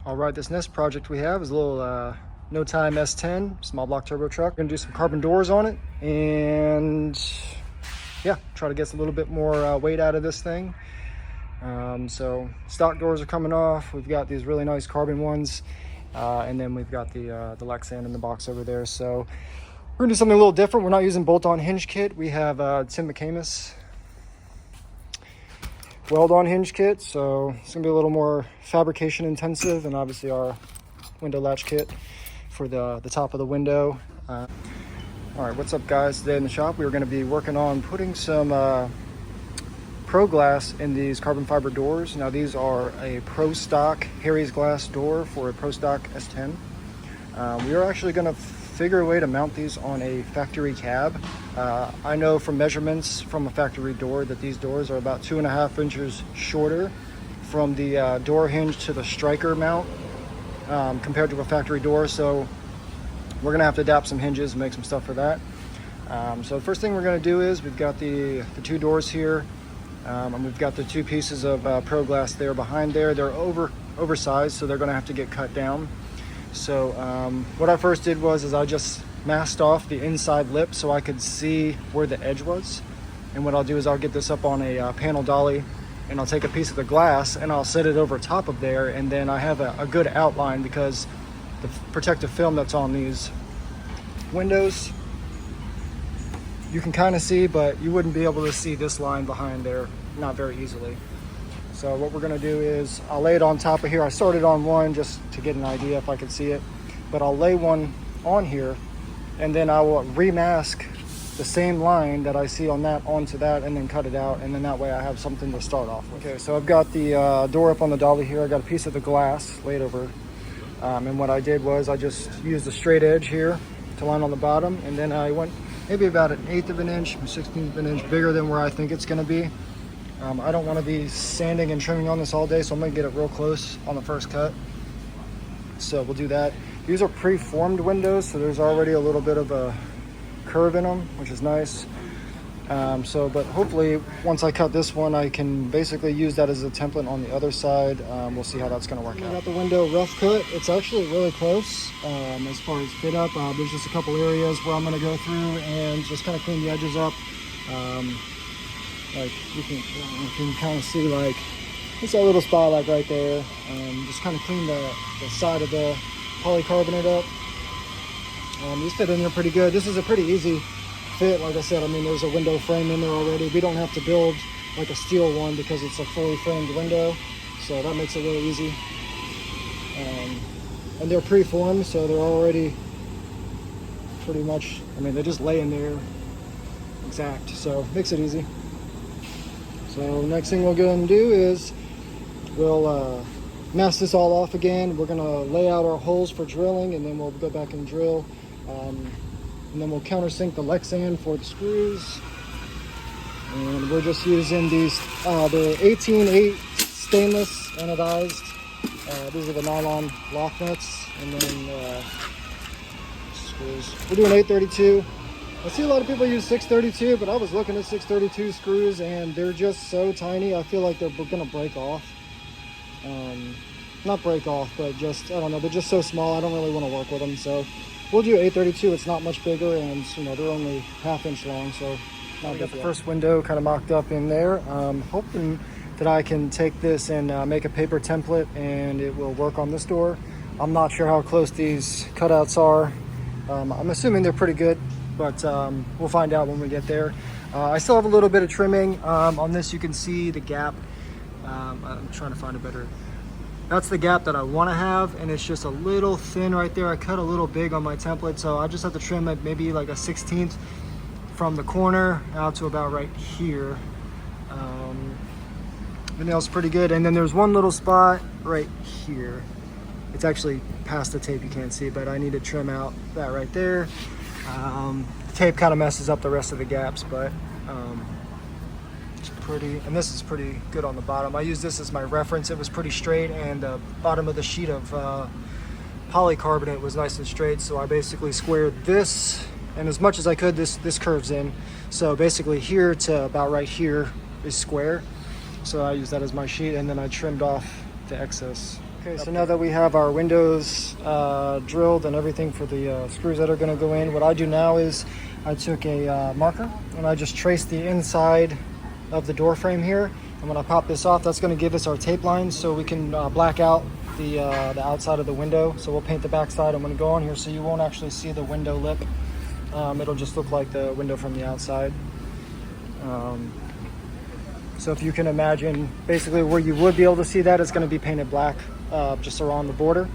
All right, this next project we have is a little no time S-10 small block turbo truck. We're gonna do some carbon doors on it and yeah, try to get a little bit more weight out of this thing. So stock doors are coming off. We've got these really nice carbon ones, and then we've got the lexan in the box over there. So we're gonna do something a little different. We're not using bolt-on hinge kit. We have Tim McCamus weld-on hinge kit, so it's gonna be a little more fabrication intensive, and obviously our window latch kit for the top of the window. All right, what's up guys? Today in the shop we're going to be working on putting some pro glass in these carbon fiber doors. Now these are a pro stock Harry's glass door for a pro stock S10. We are actually going to figure a way to mount these on a factory cab. I know from measurements from a factory door that these doors are about 2.5 inches shorter from the door hinge to the striker mount compared to a factory door. So we're gonna have to adapt some hinges and make some stuff for that. So the first thing we're gonna do is we've got the two doors here, and we've got the two pieces of pro glass there behind there. They're oversized, so they're gonna have to get cut down. So what I first did was I just masked off the inside lip so I could see where the edge was. And what I'll do is I'll get this up on a panel dolly, and I'll take a piece of the glass and I'll set it over top of there, and then I have a good outline because the protective film that's on these windows you can kind of see, but you wouldn't be able to see this line behind there, not very easily. So what we're going to do is I'll lay it on top of here. I started on one just to get an idea if I could see it, but I'll lay one on here, and then I will remask the same line that I see on that onto that, and then cut it out, and then that way I have something to start off with. Okay, so I've got the door up on the dolly here. I got a piece of the glass laid over, and what I did was I just used a straight edge here to line on the bottom, and then I went maybe about 1/8 of an inch, 1/16 of an inch bigger than where I think it's going to be. I don't want to be sanding and trimming on this all day, so I'm going to get it real close on the first cut. So we'll do that. These are pre-formed windows, so there's already a little bit of a curve in them, which is nice. But hopefully once I cut this one, I can basically use that as a template on the other side. We'll see how that's going to work out. I got the window rough cut. It's actually really close as far as fit up. There's just a couple areas where I'm going to go through and just kind of clean the edges up. Like you can kind of see, like it's that little spot like right there. Just kind of clean the side of the polycarbonate up. These fit in there pretty good. This is a pretty easy fit. Like I said, I mean, there's a window frame in there already. We don't have to build like a steel one because it's a fully framed window, so that makes it really easy. And they're pre-formed, so they're already pretty much, I mean, they just lay in there exact, so makes it easy. So next thing we'll go and do is we'll mask this all off again. We're gonna lay out our holes for drilling, and then we'll go back and drill. And then we'll countersink the lexan for the screws. And we're just using these, the 18-8 stainless anodized. These are the nylon lock nuts, and then screws. We're doing 832. I see a lot of people use 632, but I was looking at 632 screws, and they're just so tiny. I feel like they're gonna break off. Not break off, but just, I don't know, they're just so small. I don't really want to work with them, so we'll do 832. It's not much bigger, and you know, they're only 1/2 inch long, so not big. Got the first window kind of mocked up in there. Hoping that I can take this and make a paper template, and it will work on this door. I'm not sure how close these cutouts are. I'm assuming they're pretty good, but we'll find out when we get there. I still have a little bit of trimming on this. You can see the gap. I'm trying to find a better. That's the gap that I want to have, and it's just a little thin right there. I cut a little big on my template, so I just have to trim it maybe like a 1/16 from the corner out to about right here. The nail's pretty good, and then there's one little spot right here. It's actually past the tape, you can't see, but I need to trim out that right there. The tape kind of messes up the rest of the gaps, but it's pretty, and this is pretty good on the bottom. I use this as my reference. It was pretty straight, and the bottom of the sheet of polycarbonate was nice and straight, so I basically squared this, and as much as I could, this curves in. So basically here to about right here is square. So I use that as my sheet, and then I trimmed off the excess Okay, so now that we have our windows drilled and everything for the screws that are going to go in, what I do now is I took a marker and I just traced the inside of the door frame here. And when I pop this off, that's going to give us our tape lines so we can black out the outside of the window. So we'll paint the back side. I'm going to go on here so you won't actually see the window lip. It'll just look like the window from the outside. So if you can imagine, basically where you would be able to see that is going to be painted black just around the border.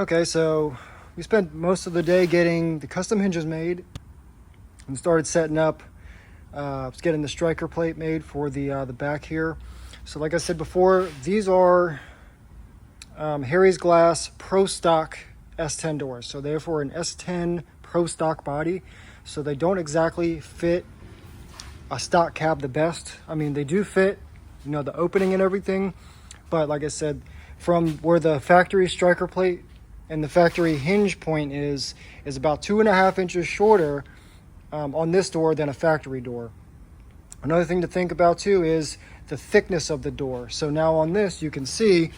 Okay, so we spent most of the day getting the custom hinges made and started setting up, getting the striker plate made for the back here. So like I said before, these are Harry's Glass Pro Stock S-10 doors. So they're for an S-10 Pro Stock body. So they don't exactly fit a stock cab the best. I mean, they do fit, you know, the opening and everything. But like I said, from where the factory striker plate and the factory hinge point is about 2.5 inches shorter on this door than a factory door. Another thing to think about too is the thickness of the door. So now on this, you can see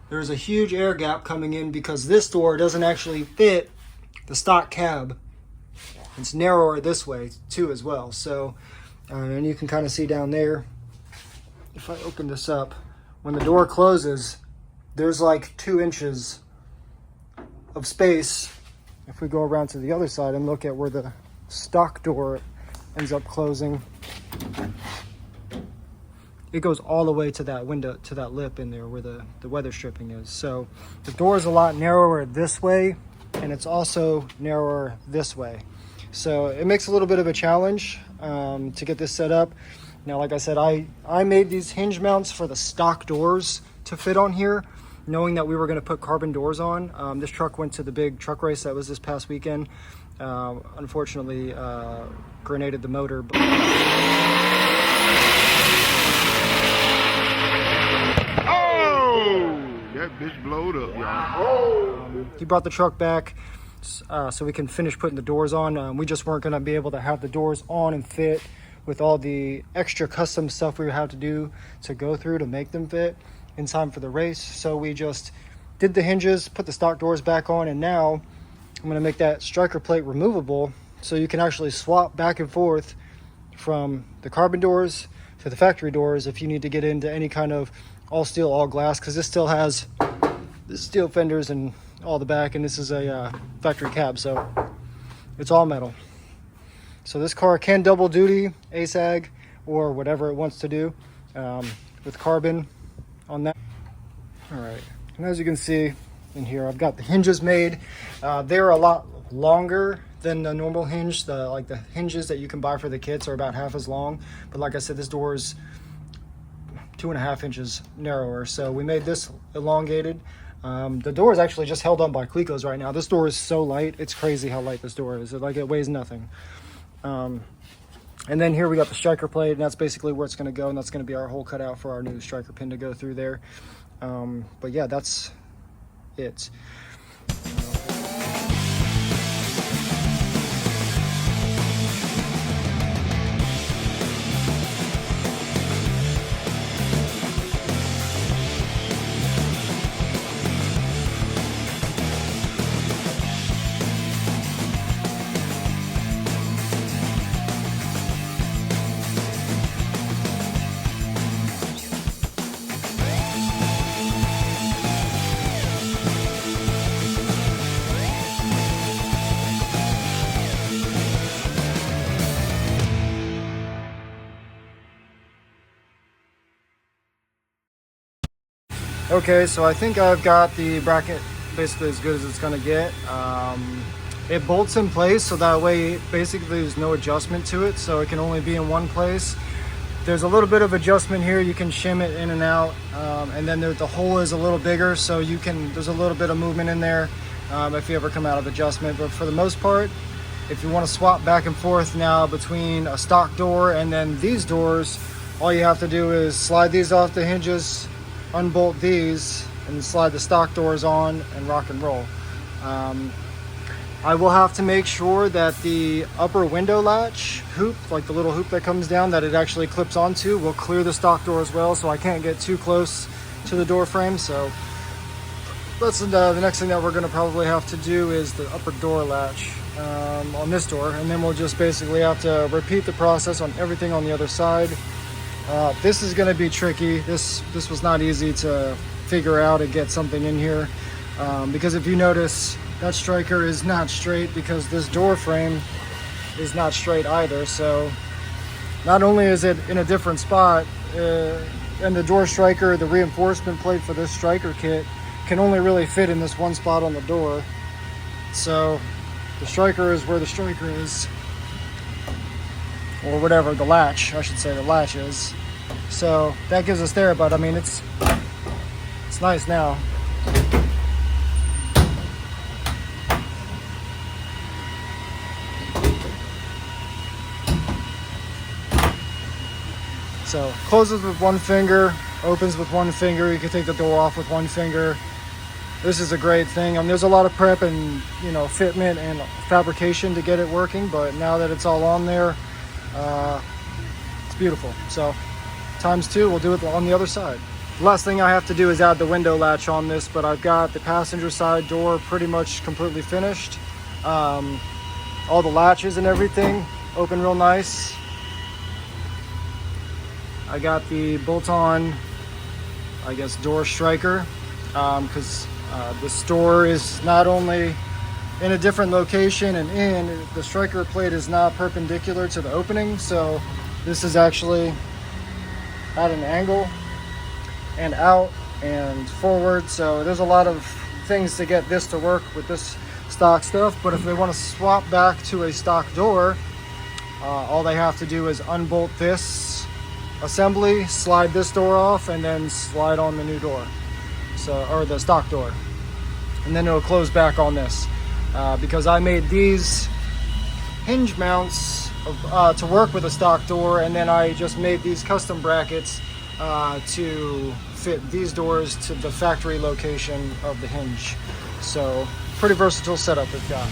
there's a huge air gap coming in because this door doesn't actually fit the stock cab. It's narrower this way too as well. So, and you can kind of see down there, if I open this up, when the door closes, there's like 2 inches of space. If we go around to the other side and look at where the stock door ends up closing, it goes all the way to that window, to that lip in there where the weather stripping is. So the door is a lot narrower this way, and it's also narrower this way. So it makes a little bit of a challenge to get this set up. Now, like I said, I made these hinge mounts for the stock doors to fit on here, knowing that we were going to put carbon doors on. This truck went to the big truck race that was this past weekend. Unfortunately, grenaded the motor. That bitch blowed up, y'all. He brought the truck back so we can finish putting the doors on. We just weren't going to be able to have the doors on and fit with all the extra custom stuff we would have to do to go through to make them fit in time for the race. So we just did the hinges, put the stock doors back on, and now I'm going to make that striker plate removable so you can actually swap back and forth from the carbon doors to the factory doors if you need to get into any kind of all steel, all glass, because this still has the steel fenders and all the back, and this is a factory cab, so it's all metal. So this car can double duty ASAG or whatever it wants to do with carbon on that. All right, and as you can see in here, I've got the hinges made. They're a lot longer than the normal hinge. The hinges that you can buy for the kits are about half as long. But like I said, this door is 2.5 inches narrower. So we made this elongated. The door is actually just held on by Clecos right now. This door is so light. It's crazy how light this door is. It weighs nothing. And then here we got the striker plate, and that's basically where it's going to go, and that's going to be our hole cut out for our new striker pin to go through there. But yeah, that's it. Okay, so I think I've got the bracket basically as good as it's gonna get. It bolts in place, so that way basically there's no adjustment to it, so it can only be in one place. There's a little bit of adjustment here, you can shim it in and out, and then the hole is a little bigger, so there's a little bit of movement in there if you ever come out of adjustment. But for the most part, if you want to swap back and forth now between a stock door and then these doors, all you have to do is slide these off the hinges, unbolt these, and slide the stock doors on and rock and roll. I will have to make sure that the upper window latch hoop, like the little hoop that comes down that it actually clips onto, will clear the stock door as well, so I can't get too close to the door frame. So that's the next thing that we're going to probably have to do is the upper door latch on this door, and then we'll just basically have to repeat the process on everything on the other side. This is going to be tricky. This was not easy to figure out and get something in here, because if you notice, that striker is not straight because this door frame is not straight either. So not only is it in a different spot, and the door striker, the reinforcement plate for this striker kit can only really fit in this one spot on the door. So the striker is where the striker is, or whatever, the latch, I should say, the latch is. So that gives us there, but I mean, it's nice now. So closes with one finger, opens with one finger. You can take the door off with one finger. This is a great thing. I mean, there's a lot of prep and, fitment and fabrication to get it working, but now that it's all on there, it's beautiful. So ×2, we'll do it on the other side. The last thing I have to do is add the window latch on this, but I've got the passenger side door pretty much completely finished. All the latches and everything open real nice. I got the bolt-on, I guess, door striker, because this door is not only in a different location and the striker plate is not perpendicular to the opening, so this is actually at an angle and out and forward. So there's a lot of things to get this to work with this stock stuff. But if they want to swap back to a stock door, all they have to do is unbolt this assembly, slide this door off, and then slide on the new door, or the stock door, and then it'll close back on this. Because I made these hinge mounts to work with a stock door, and then I just made these custom brackets to fit these doors to the factory location of the hinge. So pretty versatile setup we've got.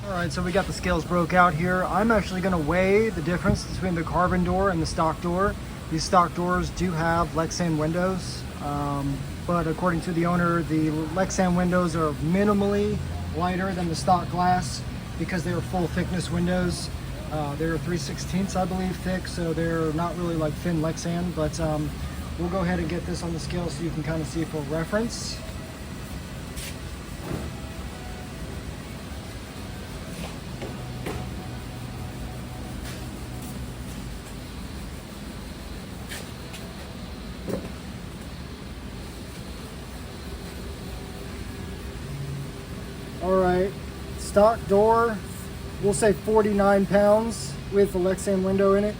Alright, so we got the scales broke out here. I'm actually going to weigh the difference between the carbon door and the stock door. These stock doors do have lexan windows, but according to the owner, the lexan windows are minimally lighter than the stock glass because they are full thickness windows. They're 3/16, I believe, thick, so they're not really like thin lexan, but We'll go ahead and get this on the scale so you can kind of see for reference. All right, stock door, we'll say 49 pounds with the lexan window in it.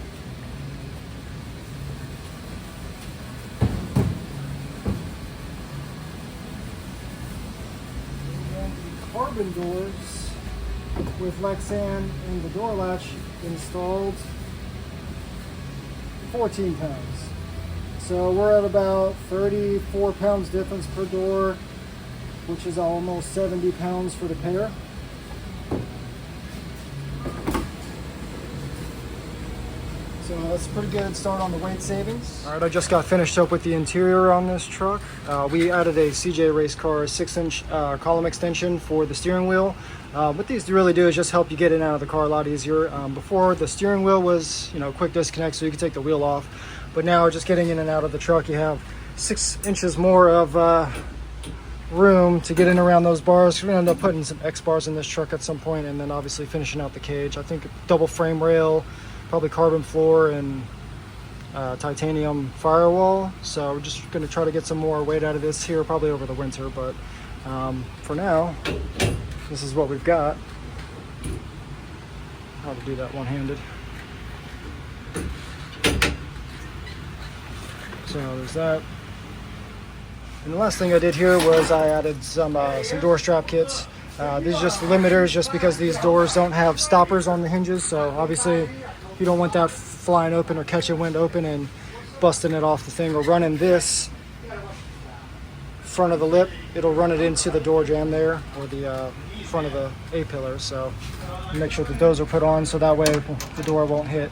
And the carbon doors with lexan and the door latch installed, 14 pounds. So we're at about 34 pounds difference per door, which is almost 70 pounds for the pair. So that's a pretty good start on the weight savings. All right, I just got finished up with the interior on this truck. We added a CJ Race Car 6-inch column extension for the steering wheel. What these really do is just help you get in and out of the car a lot easier. Before, the steering wheel was, quick disconnect, so you could take the wheel off. But now, just getting in and out of the truck, you have 6 inches more of room to get in around those bars. We're gonna end up putting some X bars in this truck at some point, and then obviously finishing out the cage. I think double frame rail, probably carbon floor, and titanium firewall. So we're just gonna try to get some more weight out of this here, probably over the winter. But for now, this is what we've got. How to do that one-handed. So there's that. And the last thing I did here was I added some door strap kits. These are just limiters, just because these doors don't have stoppers on the hinges. So obviously, you don't want that flying open or catching wind open and busting it off the thing, or running this front of the lip. It'll run it into the door jamb there, or the front of the A-pillar. So make sure that those are put on so that way the door won't hit.